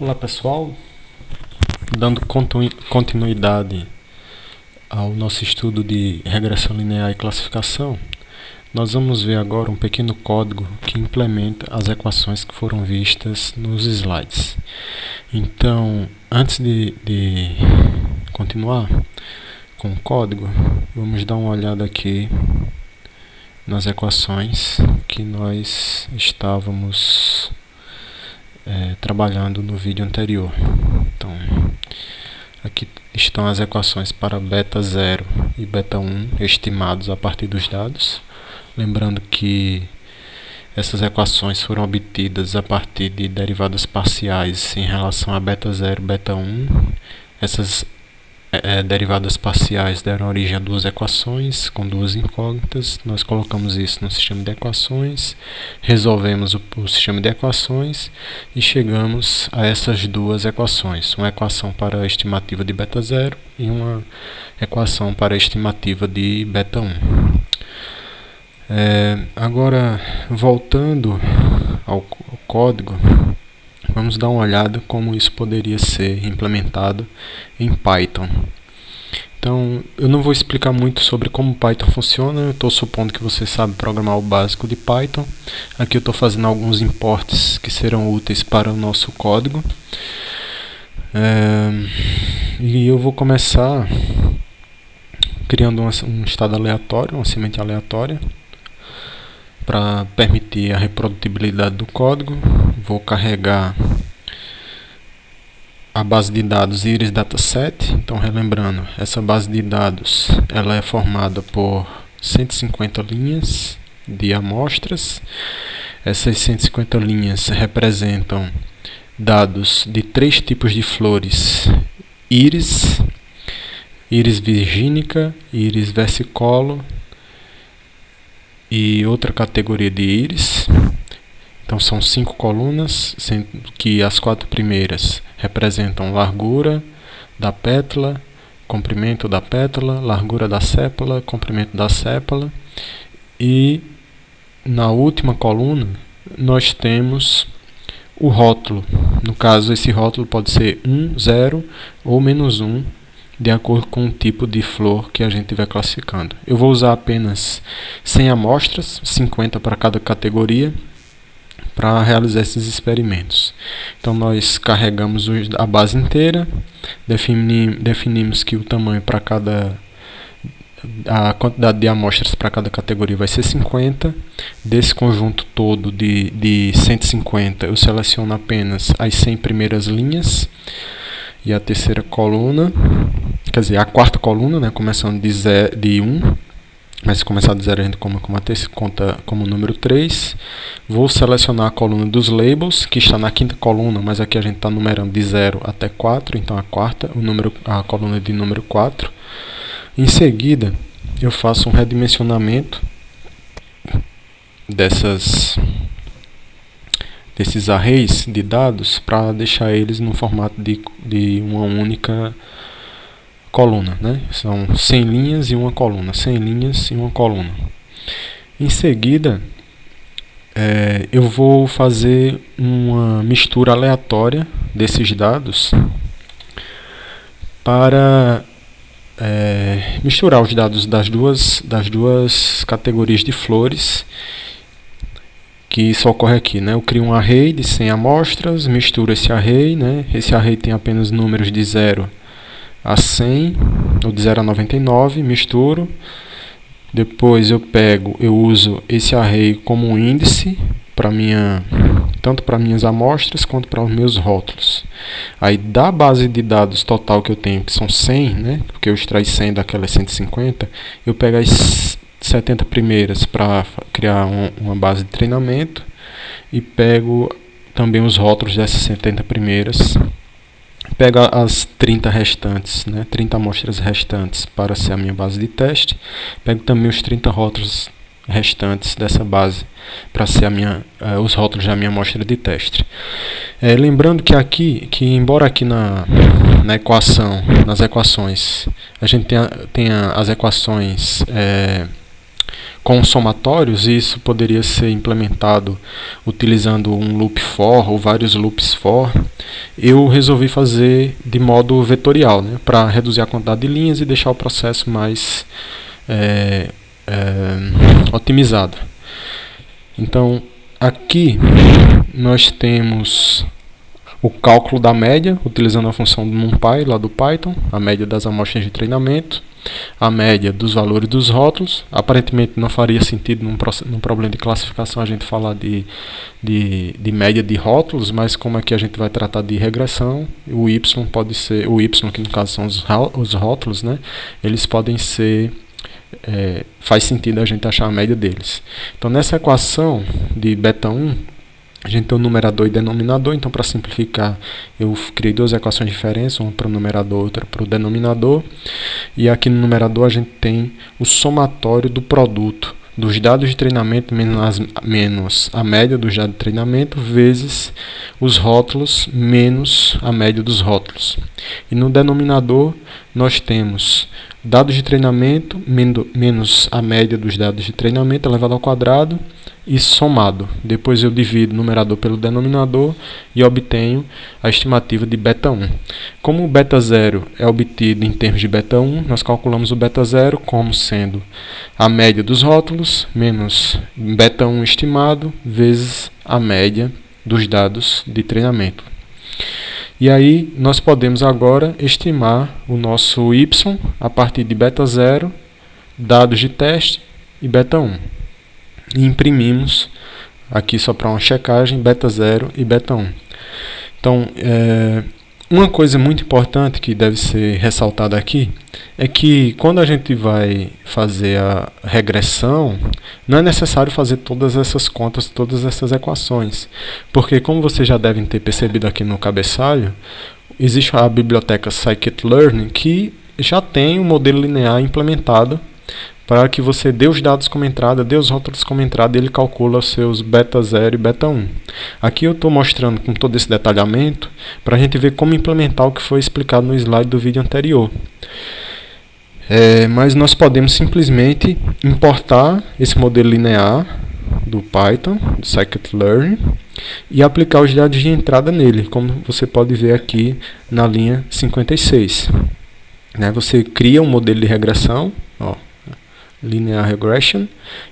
Olá pessoal, dando continuidade ao nosso estudo de regressão linear e classificação, nós vamos ver agora um pequeno código que implementa as equações que foram vistas nos slides. Então, antes de continuar com o código, vamos dar uma olhada aqui nas equações que nós estávamos trabalhando no vídeo anterior. Então, aqui estão as equações para beta 0 e beta 1 estimados a partir dos dados. Lembrando que essas equações foram obtidas a partir de derivadas parciais em relação a beta 0 e beta 1. Essas derivadas parciais deram origem a duas equações com duas incógnitas. Nós colocamos isso no sistema de equações, resolvemos o sistema de equações e chegamos a essas duas equações, uma equação para a estimativa de beta 0 e uma equação para a estimativa de beta 1. Agora, voltando ao código, vamos dar uma olhada como isso poderia ser implementado em Python. Então, eu não vou explicar muito sobre como Python funciona, eu estou supondo que você sabe programar o básico de Python. Aqui eu estou fazendo alguns imports que serão úteis para o nosso código. E eu vou começar criando um estado aleatório, uma semente aleatória, para permitir a reprodutibilidade do código. Vou carregar a base de dados Iris Dataset. Então, relembrando, essa base de dados ela é formada por 150 linhas de amostras. Essas 150 linhas representam dados de três tipos de flores: íris, íris virgínica, íris versicolor e outra categoria de íris. Então são 5 colunas, sendo que as 4 primeiras representam largura da pétala, comprimento da pétala, largura da sépala, comprimento da sépala. E na última coluna nós temos o rótulo. No caso, esse rótulo pode ser 1, 0 ou -1, de acordo com o tipo de flor que a gente estiver classificando. Eu vou usar apenas 100 amostras, 50 para cada categoria, para realizar esses experimentos. Então nós carregamos a base inteira, definimos que o tamanho para a quantidade de amostras para cada categoria vai ser 50. Desse conjunto todo de 150, eu seleciono apenas as 100 primeiras linhas e a terceira coluna, quer dizer, a quarta coluna, né, começando de 1, mas se começar de 0 a gente conta como número 3. Vou selecionar a coluna dos labels, que está na quinta coluna, mas aqui a gente está numerando de 0 até 4, então a coluna de número 4. Em seguida, eu faço um redimensionamento desses arrays de dados para deixar eles no formato de uma única coluna, né? São 100 linhas e uma coluna, 100 linhas e uma coluna. Em seguida, eu vou fazer uma mistura aleatória desses dados para misturar os dados das duas categorias de flores, que isso ocorre aqui, né? Eu crio um array de 100 amostras, misturo esse array, né? Esse array tem apenas números de 0 a 100, ou de 0 a 99, misturo. Depois eu uso esse array como um índice tanto para minhas amostras quanto para os meus rótulos. Aí da base de dados total que eu tenho, que são 100, né, porque eu extraí 100 daquelas 150, eu pego as 70 primeiras para criar uma base de treinamento e pego também os rótulos dessas 70 primeiras. Pego as 30 restantes, né, 30 amostras restantes para ser a minha base de teste. Pego também os 30 rótulos restantes dessa base para ser os rótulos da minha amostra de teste. Lembrando que embora aqui na equação, nas equações, a gente tenha as equações com somatórios, e isso poderia ser implementado utilizando um loop for ou vários loops for, eu resolvi fazer de modo vetorial, né, para reduzir a quantidade de linhas e deixar o processo mais otimizado. Então, aqui nós temos o cálculo da média, utilizando a função do NumPy lá do Python, a média das amostras de treinamento, a média dos valores dos rótulos. Aparentemente não faria sentido num problema de classificação a gente falar de média de rótulos, mas como aqui a gente vai tratar de regressão, o y pode ser, o y que no caso são os rótulos, né? Eles podem ser, faz sentido a gente achar a média deles. Então nessa equação de beta 1, a gente tem o numerador e denominador. Então, para simplificar, eu criei duas equações diferentes, uma para o numerador, outra para o denominador. E aqui no numerador a gente tem o somatório do produto dos dados de treinamento menos a média dos dados de treinamento vezes os rótulos menos a média dos rótulos. E no denominador nós temos dados de treinamento menos a média dos dados de treinamento elevado ao quadrado e somado. Depois eu divido o numerador pelo denominador e obtenho a estimativa de beta 1. Como o beta 0 é obtido em termos de beta 1, nós calculamos o beta 0 como sendo a média dos rótulos menos beta 1 estimado vezes a média dos dados de treinamento. E aí nós podemos agora estimar o nosso y a partir de beta 0, dados de teste e beta 1. E imprimimos aqui só para uma checagem beta 0 e beta 1. Então, uma coisa muito importante que deve ser ressaltada aqui é que quando a gente vai fazer a regressão, não é necessário fazer todas essas contas, todas essas equações, porque como vocês já devem ter percebido aqui no cabeçalho, existe a biblioteca scikit-learn que já tem um modelo linear implementado para que você dê os dados como entrada, dê os rótulos como entrada e ele calcula os seus beta 0 e beta 1. Aqui eu estou mostrando com todo esse detalhamento para a gente ver como implementar o que foi explicado no slide do vídeo anterior. Mas nós podemos simplesmente importar esse modelo linear do Python, do scikit-learn, e aplicar os dados de entrada nele, como você pode ver aqui na linha 56. Você cria um modelo de regressão, Linear Regression,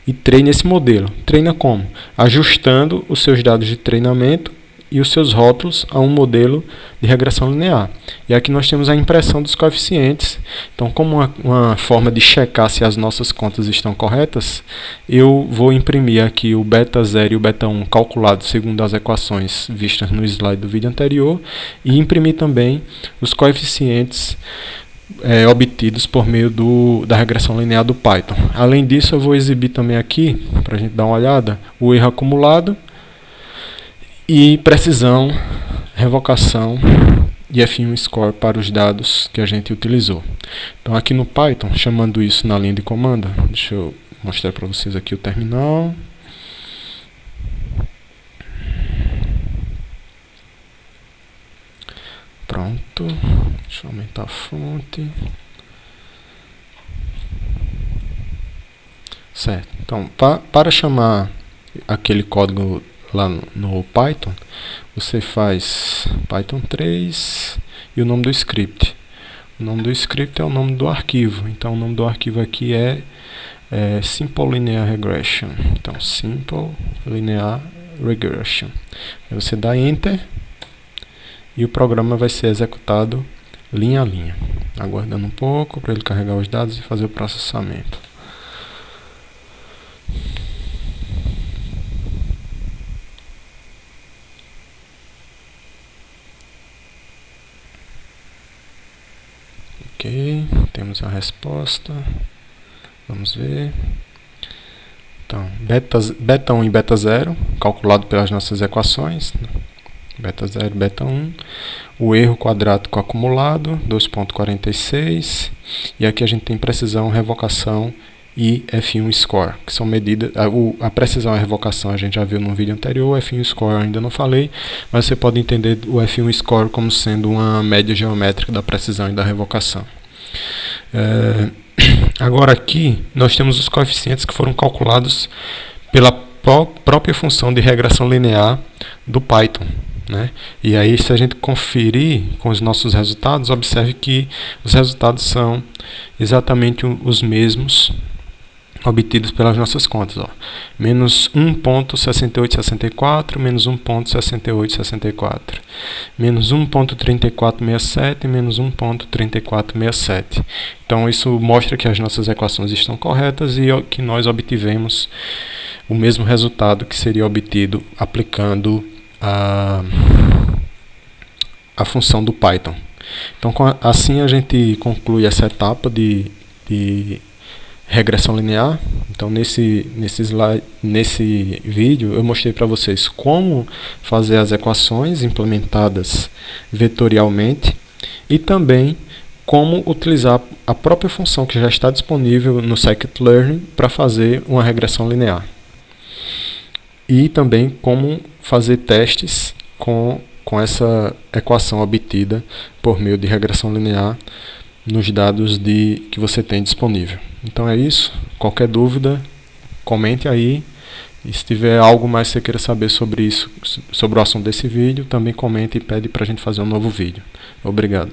e treina esse modelo. Treina como? Ajustando os seus dados de treinamento e os seus rótulos a um modelo de regressão linear. E aqui nós temos a impressão dos coeficientes. Então, como uma forma de checar se as nossas contas estão corretas, eu vou imprimir aqui o beta 0 e o beta 1 calculados segundo as equações vistas no slide do vídeo anterior, e imprimir também os coeficientes obtidos por meio da regressão linear do Python. Além disso, eu vou exibir também aqui, para a gente dar uma olhada, o erro acumulado e precisão, revocação e F1 score para os dados que a gente utilizou. Então aqui no Python, chamando isso na linha de comando, deixa eu mostrar para vocês aqui o terminal. Pronto, deixa eu aumentar a fonte. Certo, então para chamar aquele código lá no Python, você faz Python 3 e o nome do script. O nome do script é o nome do arquivo, então o nome do arquivo aqui é Simple Linear Regression. Então, Simple Linear Regression. Aí você dá Enter e o programa vai ser executado linha a linha, aguardando um pouco para ele carregar os dados e fazer o processamento. Ok, temos a resposta. Vamos ver. Então, beta 1 e beta 0, calculado pelas nossas equações. Beta 0 e beta 1. O erro quadrático acumulado, 2.46. E aqui a gente tem precisão, revocação e F1 score, que são medidas. A precisão e a revocação a gente já viu no vídeo anterior, o F1 score eu ainda não falei, mas você pode entender o F1 score como sendo uma média geométrica da precisão e da revocação. Agora aqui nós temos os coeficientes que foram calculados pela própria função de regressão linear do Python, né? E aí, se a gente conferir com os nossos resultados, observe que os resultados são exatamente os mesmos obtidos pelas nossas contas, ó. Menos 1.6864, menos 1.6864, menos 1.3467, menos 1.3467. Então isso mostra que as nossas equações estão corretas e que nós obtivemos o mesmo resultado que seria obtido aplicando a função do Python. Então assim a gente conclui essa etapa de regressão linear. Então nesse vídeo eu mostrei para vocês como fazer as equações implementadas vetorialmente e também como utilizar a própria função que já está disponível no scikit-learn para fazer uma regressão linear. E também como fazer testes com essa equação obtida por meio de regressão linear nos dados que você tem disponível. Então é isso. Qualquer dúvida, comente aí. E se tiver algo mais que você queira saber sobre isso, sobre o assunto desse vídeo, também comente e pede para a gente fazer um novo vídeo. Obrigado.